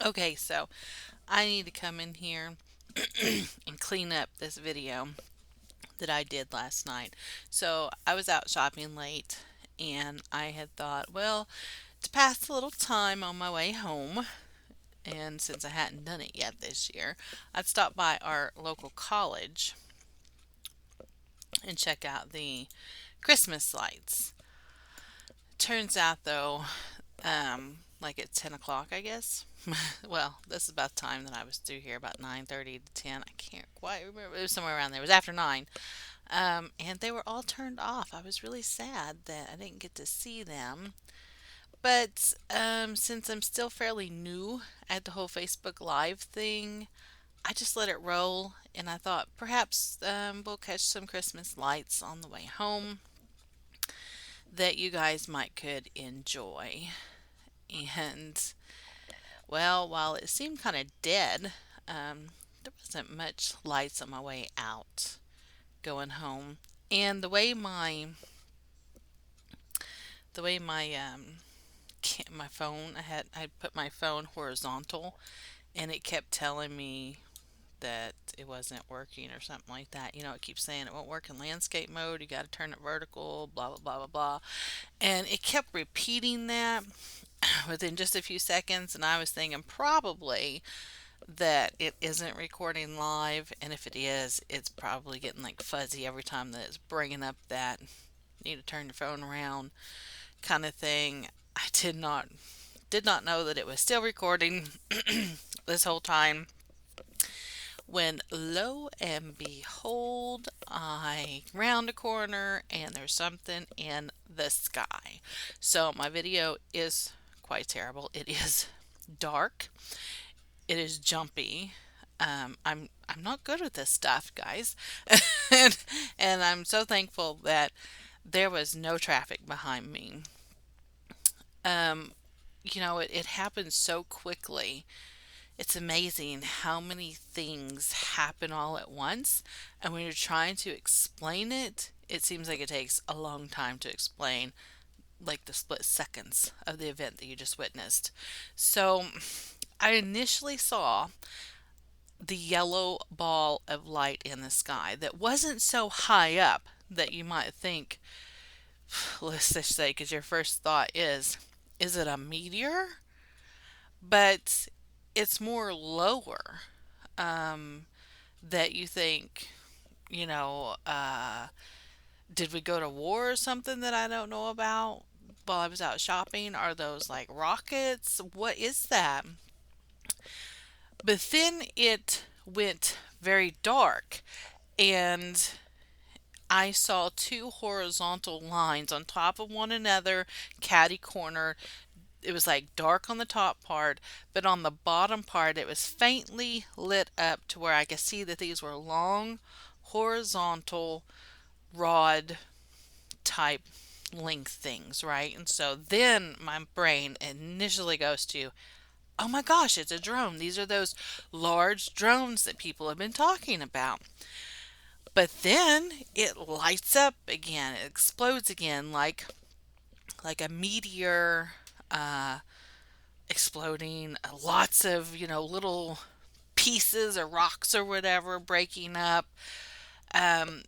Okay, so I need to come in here and clean up this video that I did last night. So I was out shopping late and I had thought, well, to pass a little time on my way home, and since I hadn't done it yet this year, I'd stop by our local college and check out the Christmas lights. Turns out though, like at 10 o'clock, I guess. Well, this is about the time that I was through here, about 9:30 to 10. I can't quite remember. It was somewhere around there. It was after 9. And they were all turned off. I was really sad that I didn't get to see them. But since I'm still fairly new at the whole Facebook Live thing, I just let it roll. And I thought perhaps we'll catch some Christmas lights on the way home that you guys might could enjoy. And well, while it seemed kind of dead, there wasn't much lights on my way out going home. And the way my phone, I put my phone horizontal, and it kept telling me that it wasn't working or something like that. You know, it keeps saying it won't work in landscape mode. You got to turn it vertical. Blah blah blah blah blah. And it kept repeating that within just a few seconds, and I was thinking probably that it isn't recording live, and if it is, it's probably getting like fuzzy every time that it's bringing up that need to turn your phone around kind of thing. I did not know that it was still recording this whole time, when lo and behold, I round a corner and there's something in the sky. So my video is quite terrible. It is dark. It is jumpy. I'm not good with this stuff, guys, and, and I'm so thankful that there was no traffic behind me. Um, it happens so quickly. It's amazing how many things happen all at once, and when you're trying to explain it, it seems like it takes a long time to explain, like the split seconds of the event that you just witnessed. So, I initially saw the yellow ball of light in the sky that wasn't so high up that you might think, let's just say, because your first thought is it a meteor? But it's more lower, um, that you think, you know, did we go to war or something that I don't know about while I was out shopping? Are those like rockets? What is that? But then it went very dark, and I saw two horizontal lines on top of one another, catty corner. It was like dark on the top part, but on the bottom part, it was faintly lit up to where I could see that these were long, horizontal, rod type length things, right? And so then my brain initially goes to, oh my gosh, it's a drone. These are those large drones that people have been talking about. But then it lights up again, it explodes again like a meteor exploding, lots of, little pieces or rocks or whatever breaking up, um,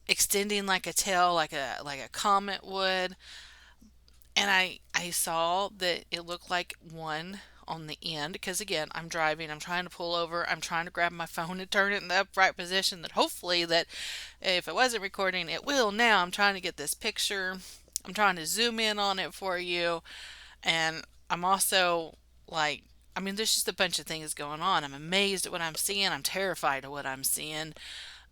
extending like a tail, like a comet would. And I saw that it looked like one on the end, because again, I'm driving, I'm trying to pull over, I'm trying to grab my phone and turn it in the upright position that hopefully that if it wasn't recording it will now. I'm trying to get this picture. I'm trying to zoom in on it for you. And I'm also like, I mean, there's just a bunch of things going on. I'm amazed at what I'm seeing. I'm terrified of what I'm seeing.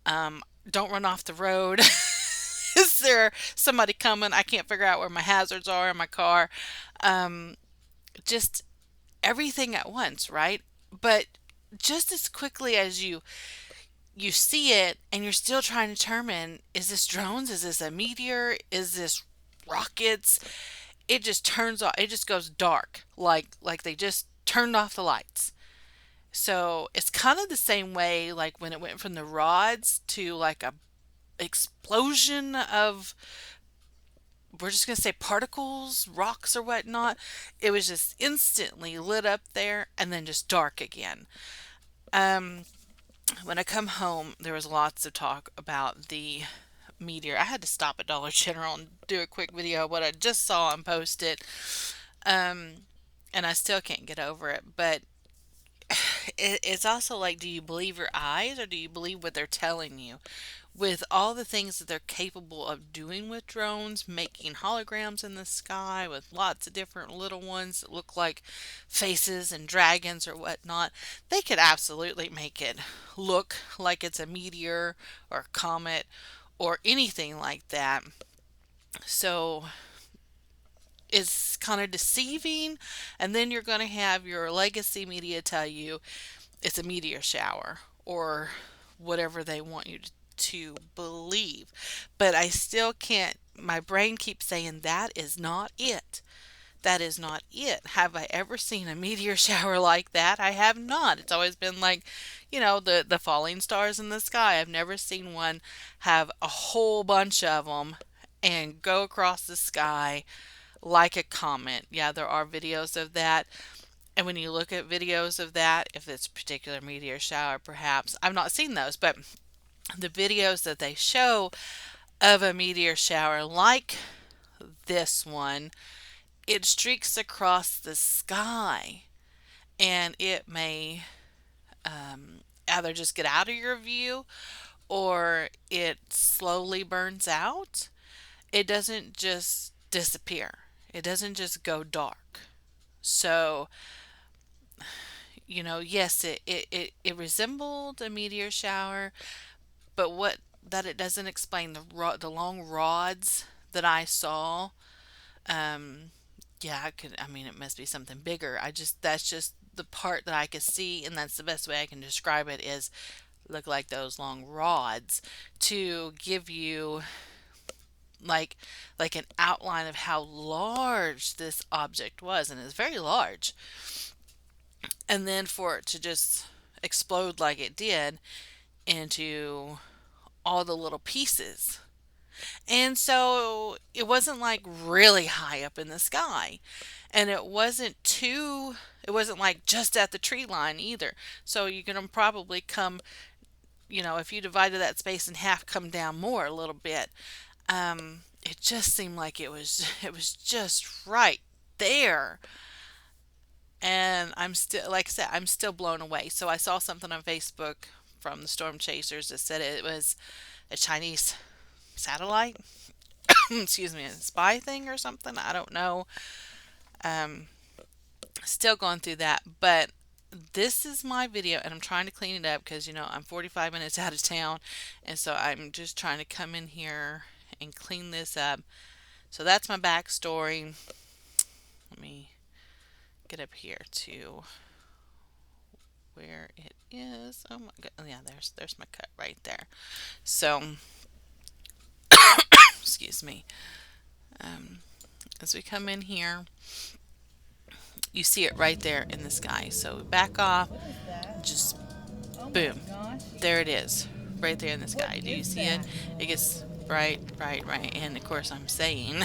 Don't run off the road. Is there somebody coming? I can't figure out where my hazards are in my car. Um, just everything at once, right? But just as quickly as you see it and you're still trying to determine, is this drones? Is this a meteor? Is this rockets? It just turns off. It just goes dark, like they just turned off the lights. So it's kind of the same way, like when it went from the rods to like a explosion of we're just going to say particles, rocks or whatnot. It was just instantly lit up there and then just dark again. Um, when I come home, there was lots of talk about the meteor. I had to stop at Dollar General and do a quick video of what I just saw and post it. Um, and I still can't get over it. But it's also like, do you believe your eyes or do you believe what they're telling you? With all the things that they're capable of doing with drones, making holograms in the sky with lots of different little ones that look like faces and dragons or whatnot, they could absolutely make it look like it's a meteor or a comet or anything like that. So it's kind of deceiving, and then you're going to have your legacy media tell you it's a meteor shower or whatever they want you to believe. But I still can't, my brain keeps saying that is not it. That is not it. Have I ever seen a meteor shower like that? I have not. It's always been like, the falling stars in the sky. I've never seen one have a whole bunch of them and go across the sky like a comet. Yeah, there are videos of that. And when you look at videos of that, if it's a particular meteor shower, perhaps, I've not seen those, but the videos that they show of a meteor shower like this one, it streaks across the sky and it may either just get out of your view or it slowly burns out. It doesn't just disappear, it doesn't just go dark. So, yes, it resembled a meteor shower, but what that it doesn't explain the long rods that I saw. Um, yeah, I mean, it must be something bigger. That's just the part that I could see, and that's the best way I can describe it is look like those long rods to give you like an outline of how large this object was, and it's very large. And then for it to just explode like it did into all the little pieces. And so it wasn't like really high up in the sky. And it wasn't like just at the tree line either. So you're going to probably come, if you divided that space in half, come down more a little bit. It just seemed like it was just right there. And I'm still, like I said, I'm still blown away. So I saw something on Facebook from the storm chasers that said it was a Chinese satellite. Excuse me, a spy thing or something. I don't know. Um, Still going through that, but this is my video, and I'm trying to clean it up because I'm 45 minutes out of town, and so I'm just trying to come in here and clean this up. So that's my backstory. Let me get up here to where it is. Oh my god, yeah, there's my cut right there. So, excuse me. Um, as we come in here, you see it right there in the sky. So back off, just boom, there it is, right there in the sky. Do you see it? It gets bright, bright, right. And of course, I'm saying,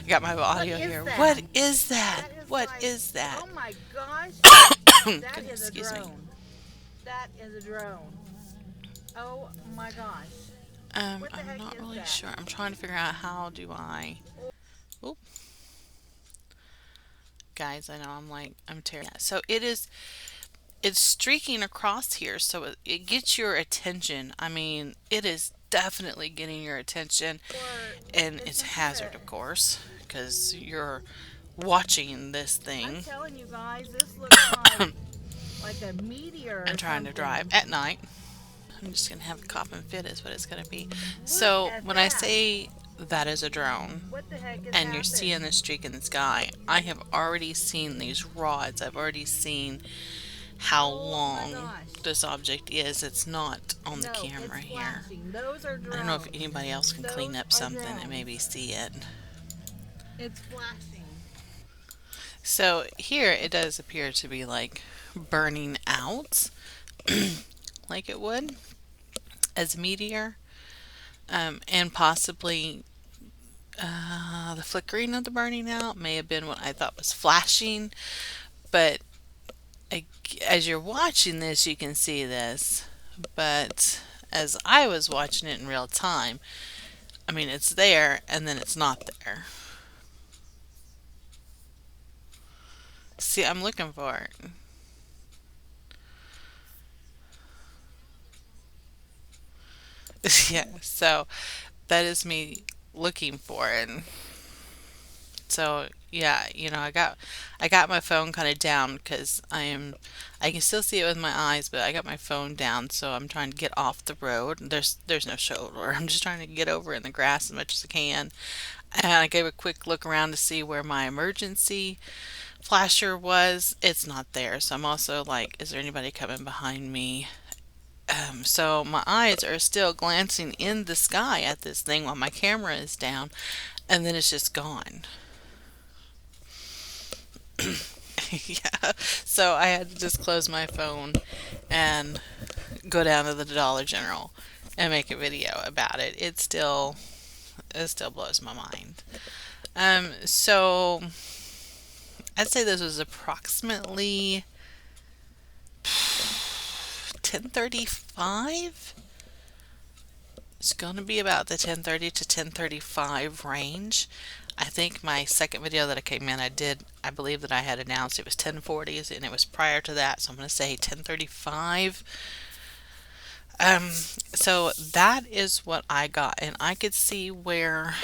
I got my audio here. What is that? What is that? Oh my gosh! That is a Excuse me. drone. That is a drone. Oh my gosh! What the I'm heck not is really that? sure. I'm trying to figure out how do I. Oop. Guys, I know I'm terrible. Yeah, so it's streaking across here, so it gets your attention. I mean, it is definitely getting your attention, Or and it's it's a a hazard, threat. of course, because you're watching this I'm thing telling you guys, this looks like a meteor or and trying to drive something. at night. I'm just gonna have a cop and fit is what it's gonna be. Look So at when I that. say that is a drone What the heck is and you're seeing happening? this streak in the sky, I have already seen these rods. I've already seen how Oh my long gosh! this object is. It's not on the No, camera it's here. flashing. Those are I don't know if drones. anybody else can clean Those up are something and drones. maybe see it. It's flashing. So here it does appear to be like burning out like it would as a meteor, and possibly The flickering of the burning out may have been what I thought was flashing, but I- as you're watching this, you can see this. But as I was watching it in real time, I mean, it's there and then it's not there. See, I'm looking for it. Yeah, so that is me looking for it. So yeah, I got my phone kind of down because I can still see it with my eyes, but I got my phone down, so I'm trying to get off the road. There's no shoulder. I'm just trying to get over in the grass as much as I can. And I gave a quick look around to see where my emergency flasher was. It's not there. So I'm also like, is there anybody coming behind me? So my eyes are still glancing in the sky at this thing while my camera is down, and then it's just gone. Yeah. So I had to just close my phone and go down to the Dollar General and make a video about it. It still blows my mind. So I'd say this was approximately 10:35. It's going to be about the 10:30 to 10:35 range. I think my second video that I came in, I believe that I had announced it was 10:40s and it was prior to that, so I'm going to say 10:35. So that is what I got, and I could see where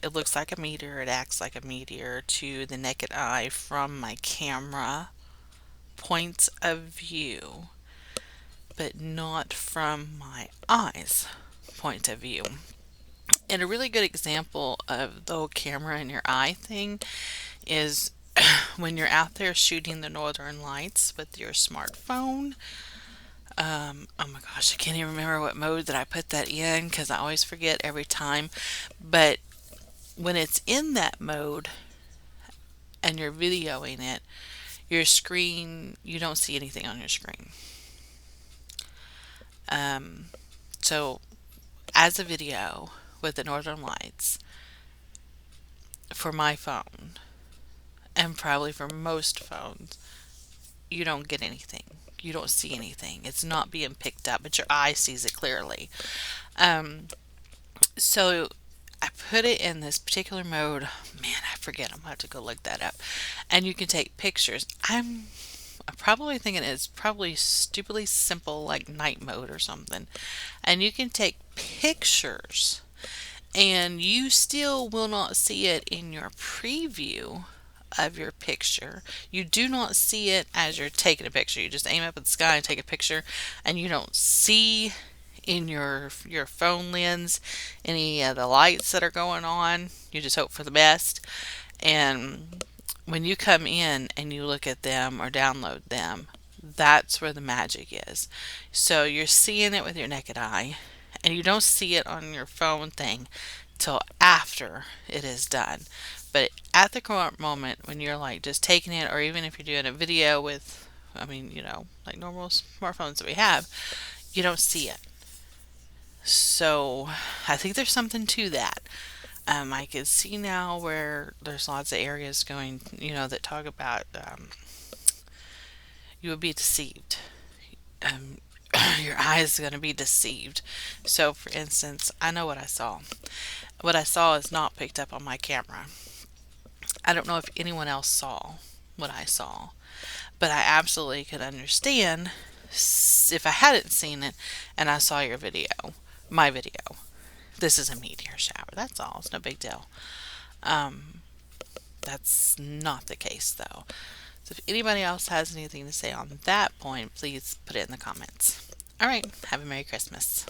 it looks like a meteor, it acts like a meteor to the naked eye from my camera point of view, but not from my eyes point of view. And a really good example of the whole camera in your eye thing is when you're out there shooting the northern lights with your smartphone. Oh my gosh, I can't even remember what mode that I put that in because I always forget every time. But when it's in that mode and you're videoing it, your screen, you don't see anything on your screen. Um, so, as a video with the northern lights for my phone, and probably for most phones, you don't get anything. You don't see anything. It's not being picked up, but your eye sees it clearly. Um, so I put it in this particular mode. Man, I forget. I'm gonna have to go look that up. And you can take pictures. I'm probably thinking it's probably stupidly simple, like night mode or something. And you can take pictures, and you still will not see it in your preview of your picture. You do not see it as you're taking a picture. You just aim up at the sky and take a picture, and you don't see in your phone lens any of the lights that are going on. You just hope for the best. And when you come in and you look at them or download them, that's where the magic is. So you're seeing it with your naked eye, and you don't see it on your phone thing till after it is done. But at the current moment, when you're like just taking it, or even if you're doing a video with, I mean, like normal smartphones that we have, you don't see it. So I think there's something to that. I can see now where there's lots of areas going, that talk about you would be deceived. Um, your eyes are going to be deceived. So, for instance, I know what I saw. What I saw is not picked up on my camera. I don't know if anyone else saw what I saw, but I absolutely could understand if I hadn't seen it and I saw your video, my video. This is a meteor shower. That's all. It's no big deal. Um, that's not the case, though. So if anybody else has anything to say on that point, please put it in the comments. All right. Have a Merry Christmas.